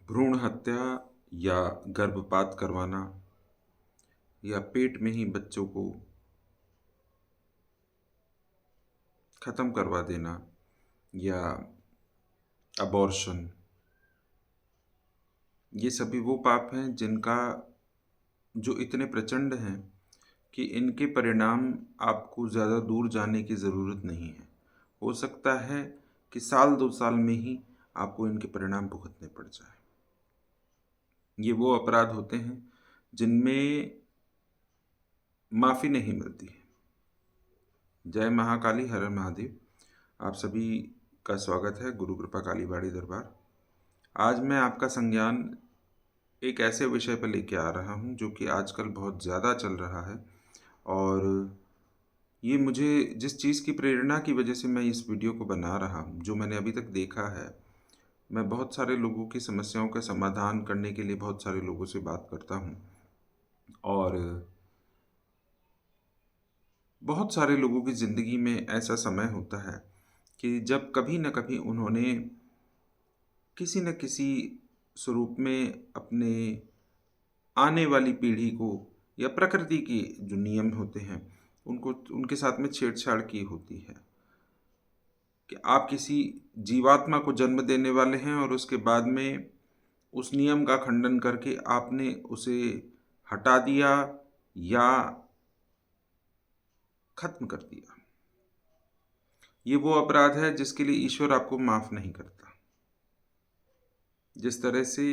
भ्रूण हत्या या गर्भपात करवाना या पेट में ही बच्चों को ख़त्म करवा देना या अबॉर्शन, ये सभी वो पाप हैं जिनका जो इतने प्रचंड हैं कि इनके परिणाम आपको ज़्यादा दूर जाने की ज़रूरत नहीं है। हो सकता है कि साल 2 साल में ही आपको इनके परिणाम भुगतने पड़ जाएँ। ये वो अपराध होते हैं जिनमें माफ़ी नहीं मिलती है। जय महाकाली, हर हर महादेव। आप सभी का स्वागत है गुरु कृपा कालीबाड़ी दरबार। आज मैं आपका संज्ञान एक ऐसे विषय पर लेके आ रहा हूँ जो कि आजकल बहुत ज़्यादा चल रहा है, और ये मुझे जिस चीज़ की प्रेरणा की वजह से मैं इस वीडियो को बना रहा हूँ, जो मैंने अभी तक देखा है, मैं बहुत सारे लोगों की समस्याओं का समाधान करने के लिए बहुत सारे लोगों से बात करता हूँ, और बहुत सारे लोगों की ज़िंदगी में ऐसा समय होता है कि जब कभी न कभी उन्होंने किसी न किसी स्वरूप में अपने आने वाली पीढ़ी को या प्रकृति के जो नियम होते हैं उनको उनके साथ में छेड़छाड़ की होती है कि आप किसी जीवात्मा को जन्म देने वाले हैं और उसके बाद में उस नियम का खंडन करके आपने उसे हटा दिया या खत्म कर दिया। ये वो अपराध है जिसके लिए ईश्वर आपको माफ नहीं करता। जिस तरह से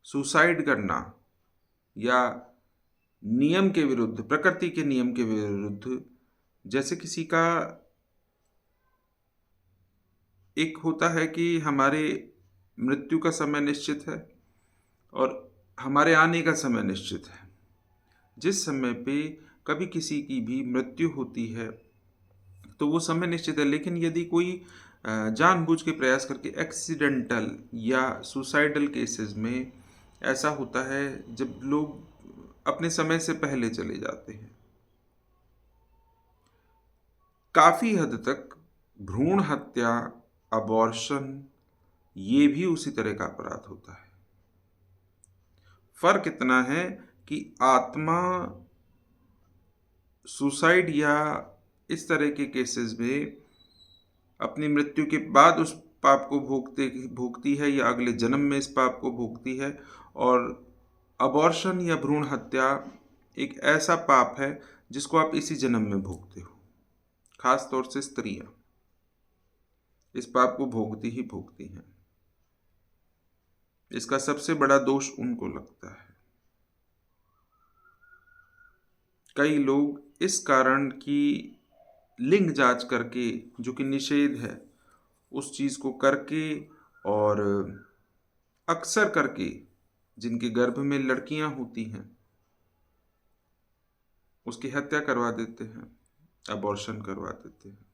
सुसाइड करना या नियम के विरुद्ध, प्रकृति के नियम के विरुद्ध, जैसे किसी का एक होता है कि हमारे मृत्यु का समय निश्चित है और हमारे आने का समय निश्चित है। जिस समय पे कभी किसी की भी मृत्यु होती है तो वो समय निश्चित है, लेकिन यदि कोई जानबूझ के प्रयास करके एक्सीडेंटल या सुसाइडल केसेस में ऐसा होता है जब लोग अपने समय से पहले चले जाते हैं। काफ़ी हद तक भ्रूण हत्या, अबॉर्शन, ये भी उसी तरह का अपराध होता है। फर्क इतना है कि आत्मा सुसाइड या इस तरह के केसेस में अपनी मृत्यु के बाद उस पाप को भोगती है या अगले जन्म में इस पाप को भोगती है, और अबॉर्शन या भ्रूण हत्या एक ऐसा पाप है जिसको आप इसी जन्म में भोगते हो। खास तौर से स्त्रियां इस पाप को भोगती ही भोगती हैं। इसका सबसे बड़ा दोष उनको लगता है। कई लोग इस कारण की लिंग जांच करके, जो कि निषेध है, उस चीज़ को करके और अक्सर करके जिनके गर्भ में लड़कियां होती हैं उसकी हत्या करवा देते हैं, अबॉर्शन करवा देते हैं।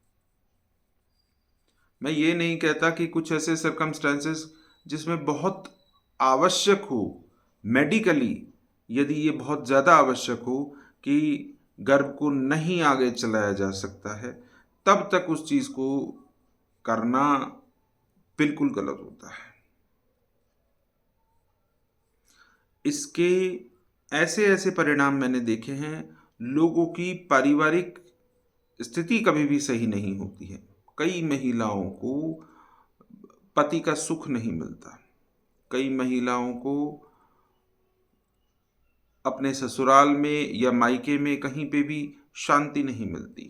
मैं ये नहीं कहता कि कुछ ऐसे सर्कमस्टेंसेस जिसमें बहुत आवश्यक हो मेडिकली, यदि ये बहुत ज़्यादा आवश्यक हो कि गर्भ को नहीं आगे चलाया जा सकता है, तब तक उस चीज़ को करना बिल्कुल गलत होता है। इसके ऐसे ऐसे परिणाम मैंने देखे हैं। लोगों की पारिवारिक स्थिति कभी भी सही नहीं होती है। कई महिलाओं को पति का सुख नहीं मिलता। कई महिलाओं को अपने ससुराल में या मायके में कहीं पे भी शांति नहीं मिलती,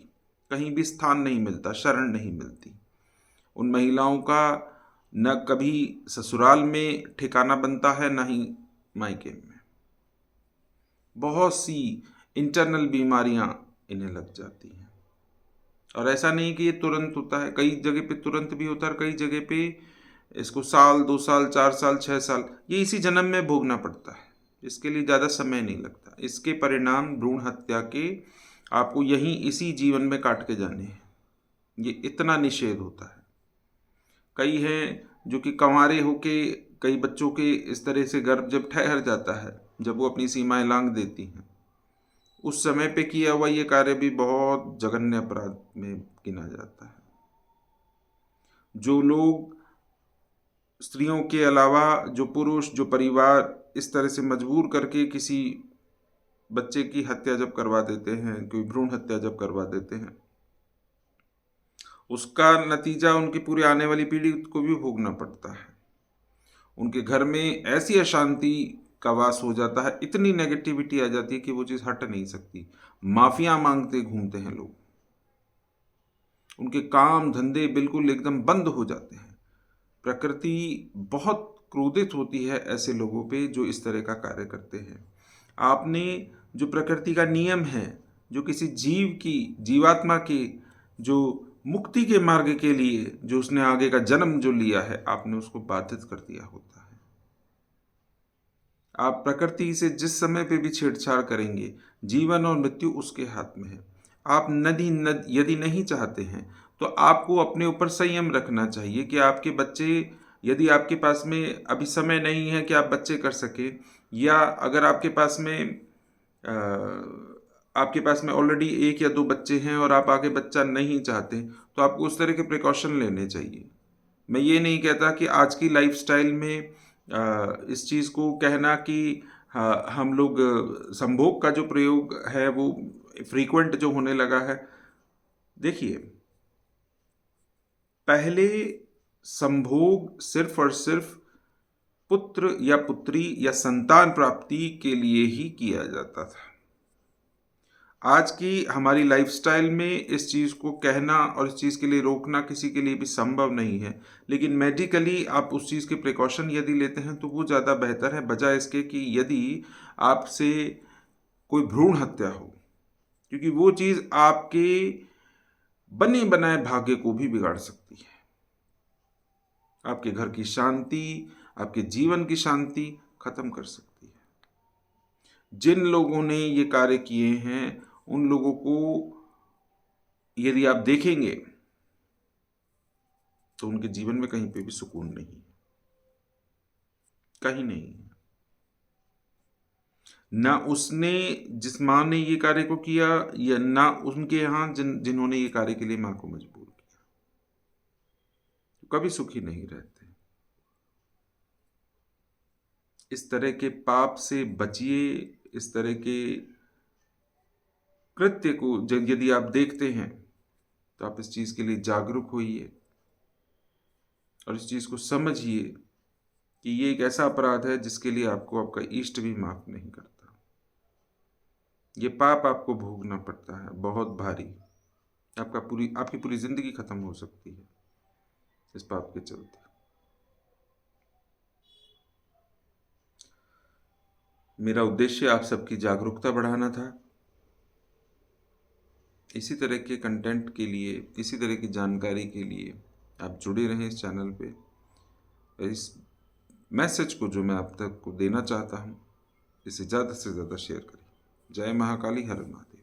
कहीं भी स्थान नहीं मिलता, शरण नहीं मिलती। उन महिलाओं का न कभी ससुराल में ठिकाना बनता है, न ही मायके में। बहुत सी इंटरनल बीमारियां इन्हें लग जाती हैं, और ऐसा नहीं कि ये तुरंत होता है। कई जगह पे तुरंत भी होता है, कई जगह पे इसको साल, 2 साल, 4 साल, 6 साल, ये इसी जन्म में भोगना पड़ता है। इसके लिए ज़्यादा समय नहीं लगता। इसके परिणाम भ्रूण हत्या के आपको यहीं इसी जीवन में काट के जाने हैं। ये इतना निषेध होता है। कई हैं जो कि कंवारे होके, कई बच्चों के इस तरह से गर्भ जब ठहर जाता है, जब वो अपनी सीमाएं लांघ देती हैं, उस समय पे किया हुआ ये कार्य भी बहुत जघन्य अपराध में गिना जाता है। जो लोग स्त्रियों के अलावा जो पुरुष, जो परिवार इस तरह से मजबूर करके किसी बच्चे की हत्या जब करवा देते हैं, कोई भ्रूण हत्या जब करवा देते हैं, उसका नतीजा उनकी पूरी आने वाली पीढ़ी को भी भोगना पड़ता है। उनके घर में ऐसी अशांति का वास हो जाता है, इतनी नेगेटिविटी आ जाती है कि वो चीज़ हट नहीं सकती। माफिया मांगते घूमते हैं लोग, उनके काम धंधे बिल्कुल एकदम बंद हो जाते हैं। प्रकृति बहुत क्रोधित होती है ऐसे लोगों पे जो इस तरह का कार्य करते हैं। आपने जो प्रकृति का नियम है, जो किसी जीव की, जीवात्मा की जो मुक्ति के मार्ग के लिए जो उसने आगे का जन्म जो लिया है, आपने उसको बाधित कर दिया होता है। आप प्रकृति से जिस समय पे भी छेड़छाड़ करेंगे, जीवन और मृत्यु उसके हाथ में है। आप यदि नहीं चाहते हैं तो आपको अपने ऊपर संयम रखना चाहिए कि आपके बच्चे, यदि आपके पास में अभी समय नहीं है कि आप बच्चे कर सके, या अगर आपके पास में ऑलरेडी 1 या 2 बच्चे हैं और आप आगे बच्चा नहीं चाहते, तो आपको उस तरह के प्रिकॉशन लेने चाहिए। मैं ये नहीं कहता कि आज की लाइफस्टाइल में इस चीज़ को कहना कि हम लोग संभोग का जो प्रयोग है वो फ्रीक्वेंट जो होने लगा है। देखिए, पहले संभोग सिर्फ और सिर्फ पुत्र या पुत्री या संतान प्राप्ति के लिए ही किया जाता था। आज की हमारी लाइफस्टाइल में इस चीज़ को कहना और इस चीज़ के लिए रोकना किसी के लिए भी संभव नहीं है, लेकिन मेडिकली आप उस चीज़ के प्रिकॉशन यदि लेते हैं तो वो ज़्यादा बेहतर है, बजाय इसके कि यदि आपसे कोई भ्रूण हत्या हो, क्योंकि वो चीज़ आपके बने बनाए भाग्य को भी बिगाड़ सकती है। आपके घर की शांति, आपके जीवन की शांति खत्म कर सकती है। जिन लोगों ने ये कार्य किए हैं उन लोगों को यदि आप देखेंगे तो उनके जीवन में कहीं पे भी सुकून नहीं है, कहीं नहीं है। ना उसने, जिस माँ ने ये कार्य को किया, या ना उनके यहाँ जिन्होंने ये कार्य के लिए माँ को मजबूर किया, कभी सुखी नहीं रहते। इस तरह के पाप से बचिए। इस तरह के कृत्य को यदि आप देखते हैं तो आप इस चीज़ के लिए जागरूक होइए और इस चीज़ को समझिए कि ये एक ऐसा अपराध है जिसके लिए आपको आपका इष्ट भी माफ नहीं करता। ये पाप आपको भोगना पड़ता है बहुत भारी। आपकी पूरी जिंदगी खत्म हो सकती है इस पाप के चलते। मेरा उद्देश्य आप सबकी जागरूकता बढ़ाना था। इसी तरह के कंटेंट के लिए, इसी तरह की जानकारी के लिए आप जुड़े रहें इस चैनल पे। इस मैसेज को जो मैं आप तक को देना चाहता हूँ, इसे ज़्यादा से ज़्यादा शेयर करें। जय महाकाली, हर महादेव।